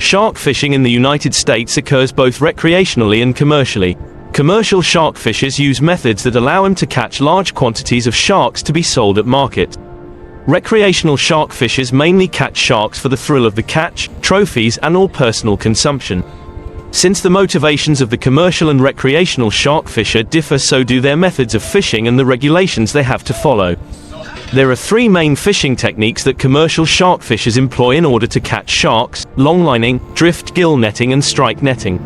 Shark fishing in the United States occurs both recreationally and commercially. Commercial shark fishers use methods that allow them to catch large quantities of sharks to be sold at market. Recreational shark fishers mainly catch sharks for the thrill of the catch, trophies, and/or personal consumption. Since the motivations of the commercial and recreational shark fisher differ, so do their methods of fishing and the regulations they have to follow. There are three main fishing techniques that commercial shark fishers employ in order to catch sharks: longlining, drift gill netting, and strike netting.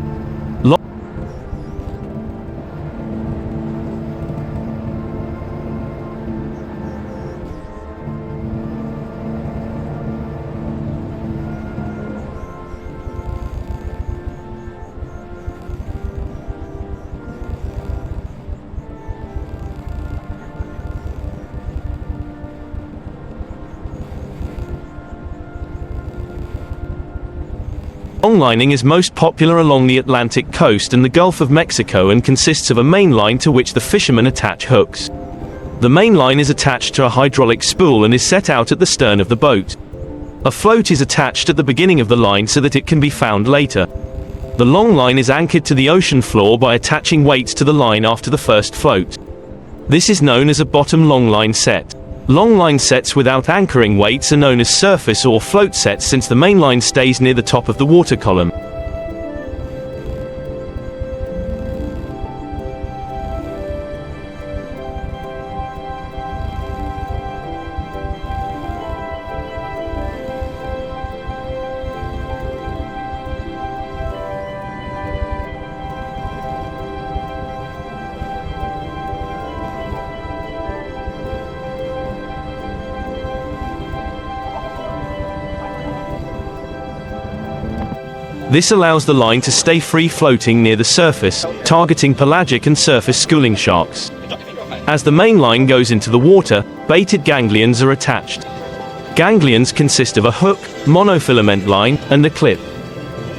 Longlining is most popular along the Atlantic coast and the Gulf of Mexico and consists of a main line to which the fishermen attach hooks. The main line is attached to a hydraulic spool and is set out at the stern of the boat. A float is attached at the beginning of the line so that it can be found later. The long line is anchored to the ocean floor by attaching weights to the line after the first float. This is known as a bottom long line set. Longline sets without anchoring weights are known as surface or float sets, since the main line stays near the top of the water column. This allows the line to stay free floating near the surface, targeting pelagic and surface schooling sharks. As the main line goes into the water, baited ganglions are attached. Ganglions consist of a hook, monofilament line, and a clip.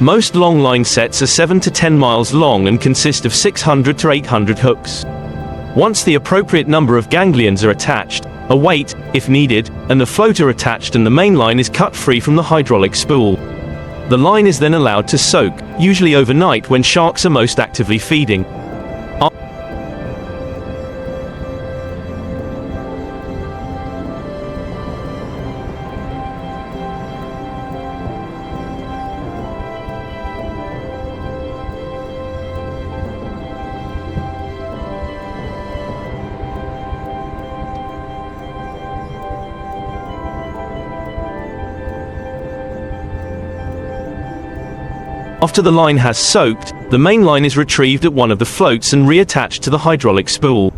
Most long line sets are 7 to 10 miles long and consist of 600 to 800 hooks. Once the appropriate number of ganglions are attached, a weight, if needed, and the float are attached, and the main line is cut free from the hydraulic spool. The line is then allowed to soak, usually overnight when sharks are most actively feeding. After the line has soaked, the main line is retrieved at one of the floats and reattached to the hydraulic spool.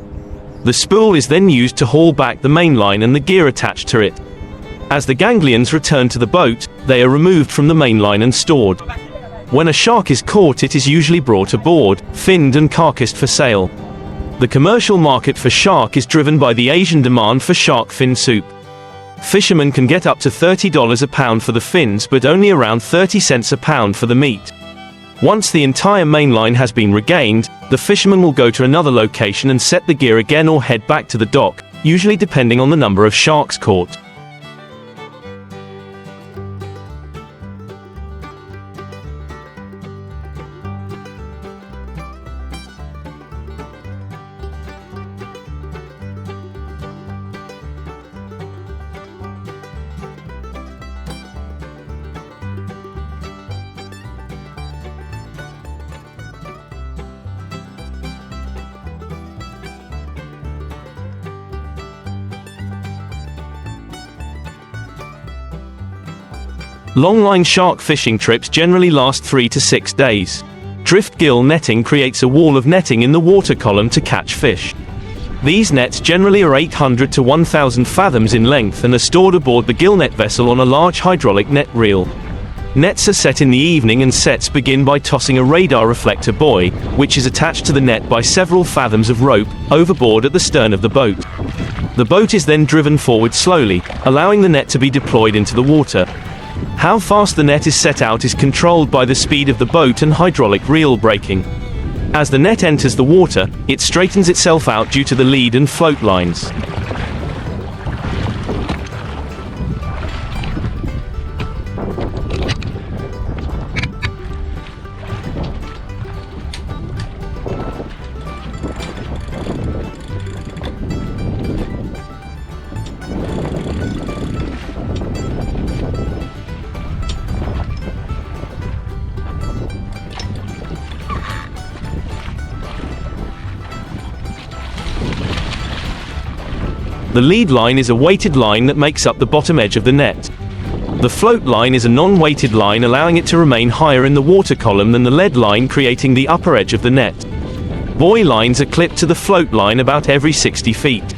The spool is then used to haul back the main line and the gear attached to it. As the ganglions return to the boat, they are removed from the main line and stored. When a shark is caught, it is usually brought aboard, finned and carcassed for sale. The commercial market for shark is driven by the Asian demand for shark fin soup. Fishermen can get up to $30 a pound for the fins, but only around 30 cents a pound for the meat. Once the entire main line has been regained, the fisherman will go to another location and set the gear again or head back to the dock, usually depending on the number of sharks caught. Longline shark fishing trips generally last 3 to 6 days. Drift gill netting creates a wall of netting in the water column to catch fish. These nets generally are 800 to 1,000 fathoms in length and are stored aboard the gillnet vessel on a large hydraulic net reel. Nets are set in the evening, and sets begin by tossing a radar reflector buoy, which is attached to the net by several fathoms of rope, overboard at the stern of the boat. The boat is then driven forward slowly, allowing the net to be deployed into the water. How fast the net is set out is controlled by the speed of the boat and hydraulic reel braking. As the net enters the water, it straightens itself out due to the lead and float lines. The lead line is a weighted line that makes up the bottom edge of the net. The float line is a non-weighted line, allowing it to remain higher in the water column than the lead line, creating the upper edge of the net. Buoy lines are clipped to the float line about every 60 feet.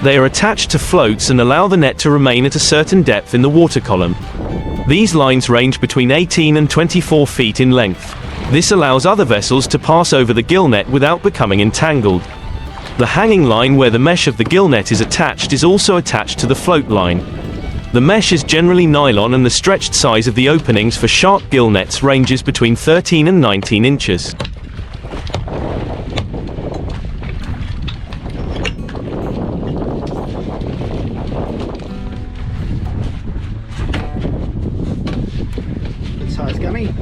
They are attached to floats and allow the net to remain at a certain depth in the water column. These lines range between 18 and 24 feet in length. This allows other vessels to pass over the gill net without becoming entangled. The hanging line, where the mesh of the gill net is attached, is also attached to the float line. The mesh is generally nylon, and the stretched size of the openings for shark gill nets ranges between 13 and 19 inches. Good size gummy.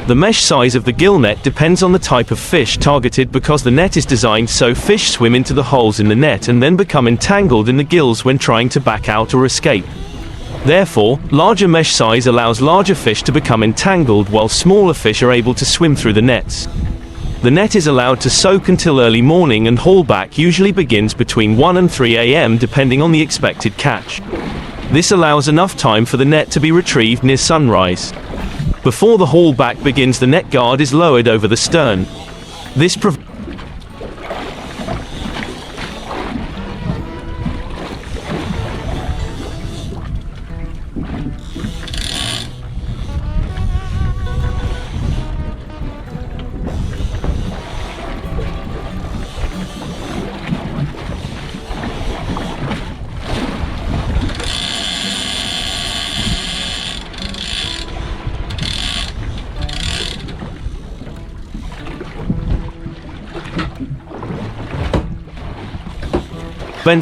The mesh size of the gill net depends on the type of fish targeted, because the net is designed so fish swim into the holes in the net and then become entangled in the gills when trying to back out or escape. Therefore, larger mesh size allows larger fish to become entangled, while smaller fish are able to swim through the nets. The net is allowed to soak until early morning, and haul back usually begins between 1 and 3 a.m. depending on the expected catch. This allows enough time for the net to be retrieved near sunrise. Before the haul back begins, the net guard is lowered over the stern. This prevents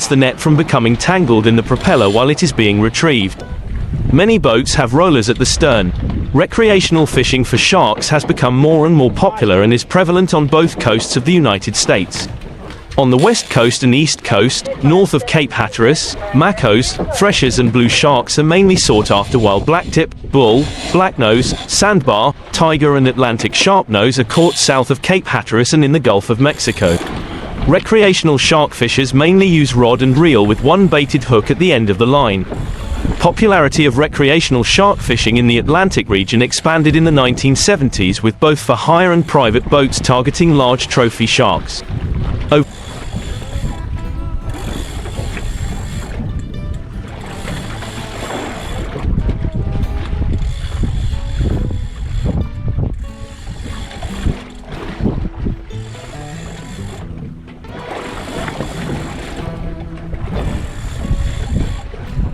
the net from becoming tangled in the propeller while it is being retrieved. Many boats have rollers at the stern. Recreational fishing for sharks has become more and more popular and is prevalent on both coasts of the United States. On the west coast and east coast, north of Cape Hatteras, macos, freshers and blue sharks are mainly sought after, while blacktip, bull, blacknose, sandbar, tiger and Atlantic sharpnose are caught south of Cape Hatteras and in the Gulf of Mexico. Recreational shark fishers mainly use rod and reel with one baited hook at the end of the line. Popularity of recreational shark fishing in the Atlantic region expanded in the 1970s, with both for hire and private boats targeting large trophy sharks.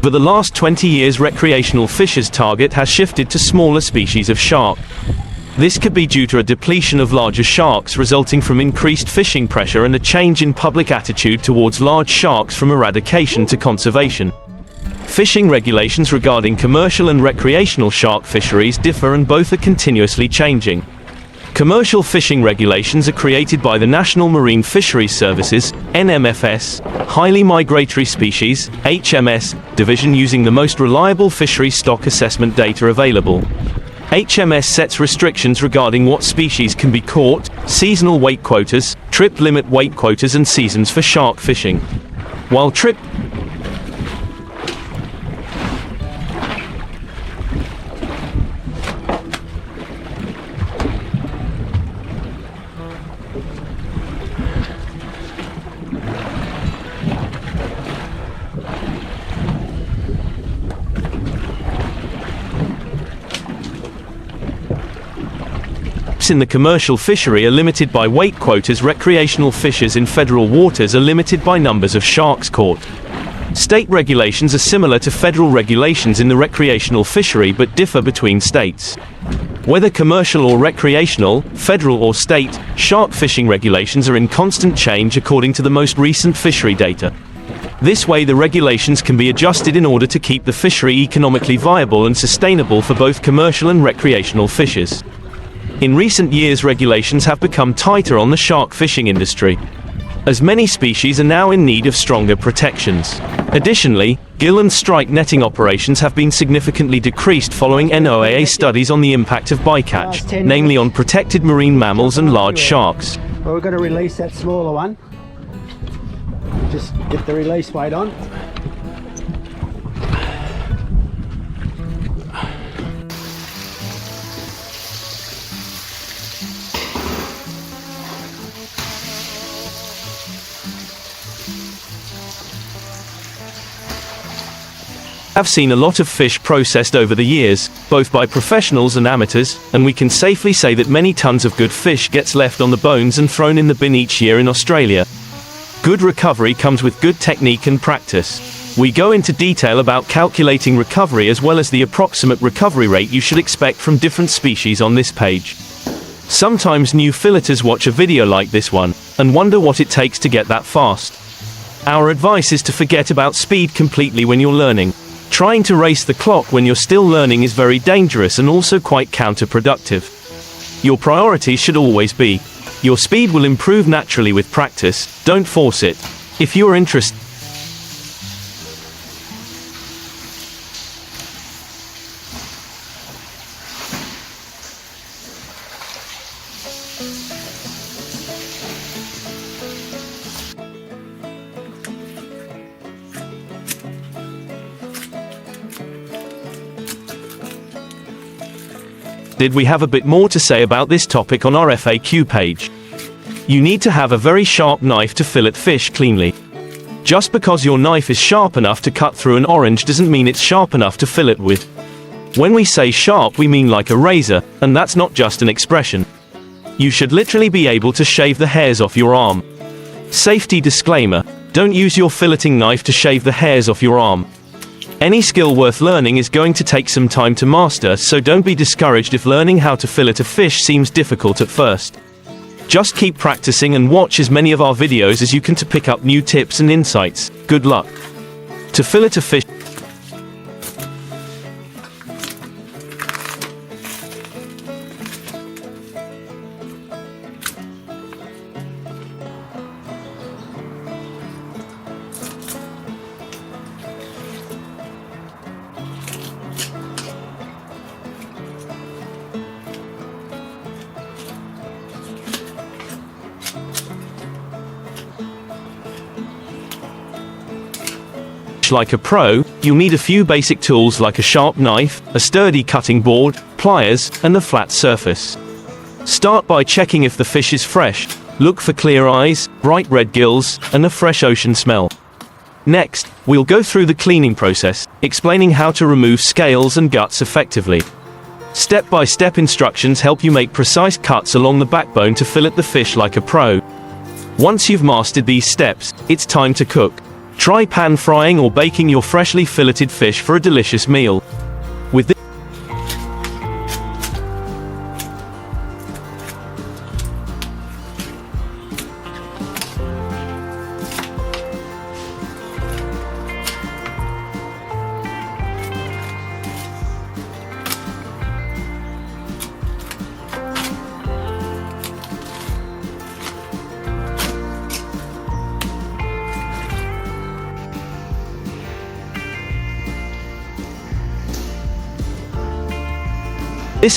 Over the last 20 years, recreational fishers' target has shifted to smaller species of shark. This could be due to a depletion of larger sharks resulting from increased fishing pressure and a change in public attitude towards large sharks from eradication to conservation. Fishing regulations regarding commercial and recreational shark fisheries differ, and both are continuously changing. Commercial fishing regulations are created by the National Marine Fisheries Services (NMFS) Highly Migratory Species (HMS) division, using the most reliable fishery stock assessment data available. HMS sets restrictions regarding what species can be caught, seasonal weight quotas, trip limit weight quotas and seasons for shark fishing. While trip in the commercial fishery are limited by weight quotas, recreational fishers in federal waters are limited by numbers of sharks caught. State regulations are similar to federal regulations in the recreational fishery but differ between states. Whether commercial or recreational, federal or state, shark fishing regulations are in constant change according to the most recent fishery data. This way, the regulations can be adjusted in order to keep the fishery economically viable and sustainable for both commercial and recreational fishers. In recent years, regulations have become tighter on the shark fishing industry, as many species are now in need of stronger protections. Additionally, gill and strike netting operations have been significantly decreased following NOAA studies on the impact of bycatch, namely on protected marine mammals and large sharks. Well, we're going to release that smaller one. Just get the release weight on. I've seen a lot of fish processed over the years, both by professionals and amateurs, and we can safely say that many tons of good fish gets left on the bones and thrown in the bin each year in Australia. Good recovery comes with good technique and practice. We go into detail about calculating recovery as well as the approximate recovery rate you should expect from different species on this page. Sometimes new filleters watch a video like this one, and wonder what it takes to get that fast. Our advice is to forget about speed completely when you're learning. Trying to race the clock when you're still learning is very dangerous and also quite counterproductive. Your priority should always be. Your speed will improve naturally with practice, don't force it. If you are interested, we have a bit more to say about this topic on our FAQ page. You need to have a very sharp knife to fillet fish cleanly. Just because your knife is sharp enough to cut through an orange doesn't mean it's sharp enough to fillet with. When we say sharp, we mean like a razor, and that's not just an expression. You should literally be able to shave the hairs off your arm. Safety disclaimer: don't use your filleting knife to shave the hairs off your arm. Any skill worth learning is going to take some time to master, so don't be discouraged if learning how to fillet a fish seems difficult at first. Just keep practicing and watch as many of our videos as you can to pick up new tips and insights. Good luck. To fillet a fish, like a pro, you'll need a few basic tools like a sharp knife, a sturdy cutting board, pliers, and a flat surface. Start by checking if the fish is fresh. Look for clear eyes, bright red gills, and a fresh ocean smell. Next, we'll go through the cleaning process, explaining how to remove scales and guts effectively. Step-by-step instructions help you make precise cuts along the backbone to fillet the fish like a pro. Once you've mastered these steps, it's time to cook. Try pan frying or baking your freshly filleted fish for a delicious meal. With this,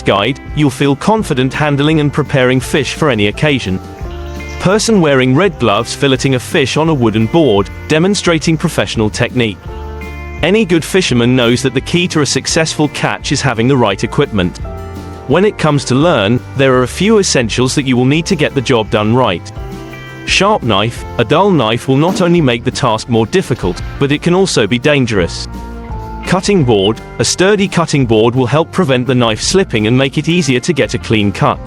guide, you'll feel confident handling and preparing fish for any occasion. Person wearing red gloves filleting a fish on a wooden board, demonstrating professional technique. Any good fisherman knows that the key to a successful catch is having the right equipment. When it comes to learn, there are a few essentials that you will need to get the job done right. Sharp knife. A dull knife will not only make the task more difficult, but it can also be dangerous. Cutting board. A sturdy cutting board will help prevent the knife slipping and make it easier to get a clean cut.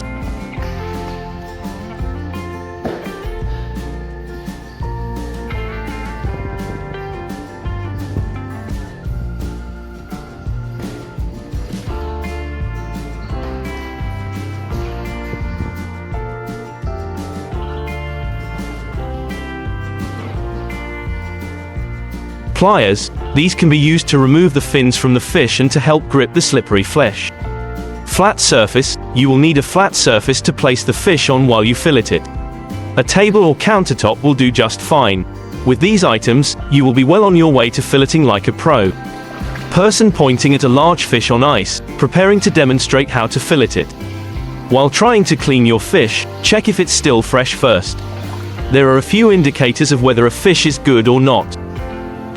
Pliers. These can be used to remove the fins from the fish and to help grip the slippery flesh. Flat surface. You will need a flat surface to place the fish on while you fillet it. A table or countertop will do just fine. With these items, you will be well on your way to filleting like a pro. Person pointing at a large fish on ice, preparing to demonstrate how to fillet it. While trying to clean your fish, check if it's still fresh first. There are a few indicators of whether a fish is good or not.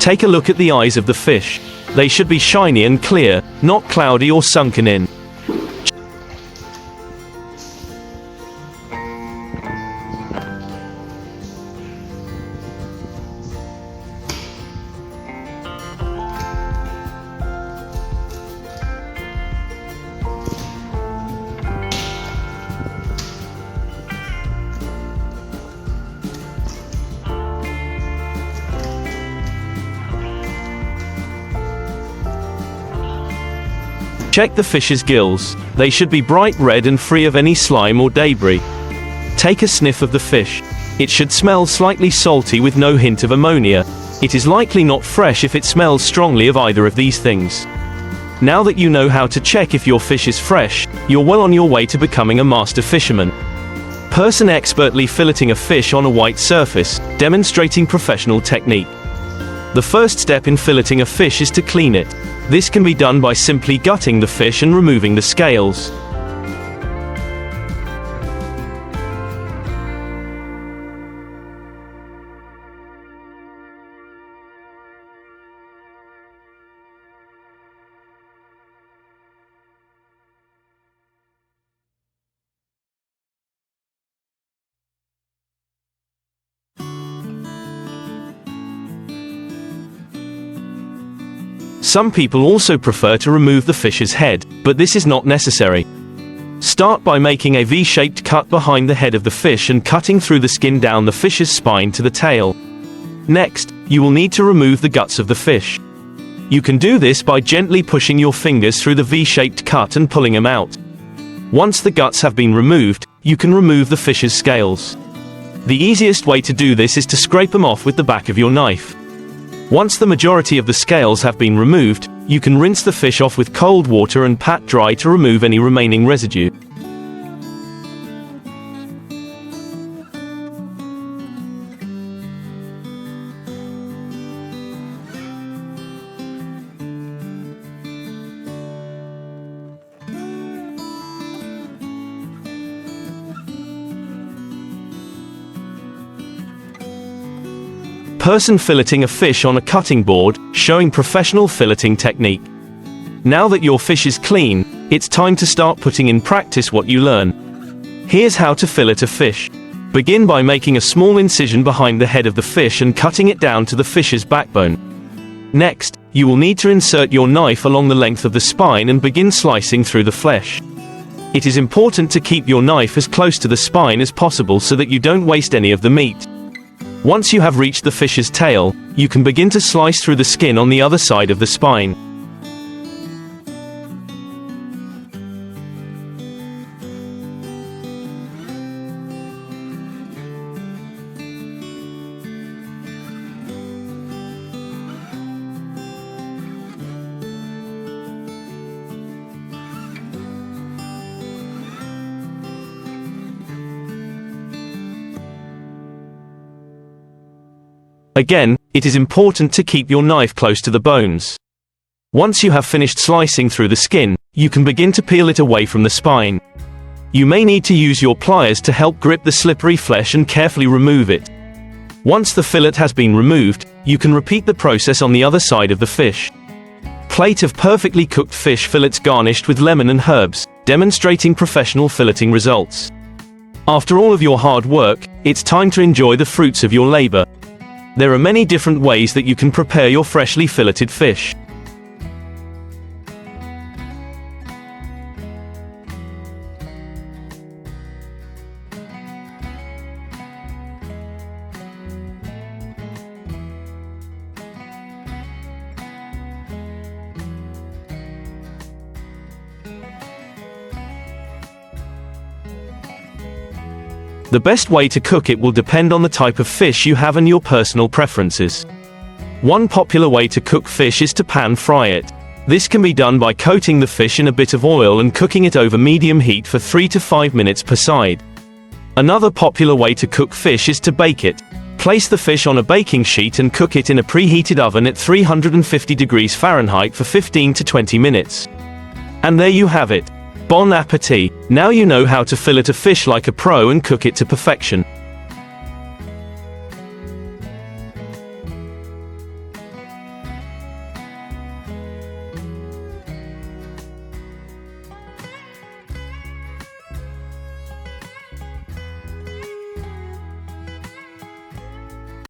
Take a look at the eyes of the fish. They should be shiny and clear, not cloudy or sunken in. Check the fish's gills. They should be bright red and free of any slime or debris. Take a sniff of the fish. It should smell slightly salty with no hint of ammonia. It is likely not fresh if it smells strongly of either of these things. Now that you know how to check if your fish is fresh, you're well on your way to becoming a master fisherman. Person expertly filleting a fish on a white surface, demonstrating professional technique. The first step in filleting a fish is to clean it. This can be done by simply gutting the fish and removing the scales. Some people also prefer to remove the fish's head, but this is not necessary. Start by making a V-shaped cut behind the head of the fish and cutting through the skin down the fish's spine to the tail. Next, you will need to remove the guts of the fish. You can do this by gently pushing your fingers through the V-shaped cut and pulling them out. Once the guts have been removed, you can remove the fish's scales. The easiest way to do this is to scrape them off with the back of your knife. Once the majority of the scales have been removed, you can rinse the fish off with cold water and pat dry to remove any remaining residue. Person filleting a fish on a cutting board, showing professional filleting technique. Now that your fish is clean, it's time to start putting in practice what you learn. Here's how to fillet a fish. Begin by making a small incision behind the head of the fish and cutting it down to the fish's backbone. Next, you will need to insert your knife along the length of the spine and begin slicing through the flesh. It is important to keep your knife as close to the spine as possible so that you don't waste any of the meat. Once you have reached the fish's tail, you can begin to slice through the skin on the other side of the spine. Again, it is important to keep your knife close to the bones. Once you have finished slicing through the skin, you can begin to peel it away from the spine. You may need to use your pliers to help grip the slippery flesh and carefully remove it. Once the fillet has been removed, you can repeat the process on the other side of the fish. Plate of perfectly cooked fish fillets garnished with lemon and herbs, demonstrating professional filleting results. After all of your hard work, it's time to enjoy the fruits of your labor. There are many different ways that you can prepare your freshly filleted fish. The best way to cook it will depend on the type of fish you have and your personal preferences. One popular way to cook fish is to pan fry it. This can be done by coating the fish in a bit of oil and cooking it over medium heat for 3 to 5 minutes per side. Another popular way to cook fish is to bake it. Place the fish on a baking sheet and cook it in a preheated oven at 350 degrees Fahrenheit for 15 to 20 minutes. And there you have it. Bon appétit! Now you know how to fillet a fish like a pro and cook it to perfection.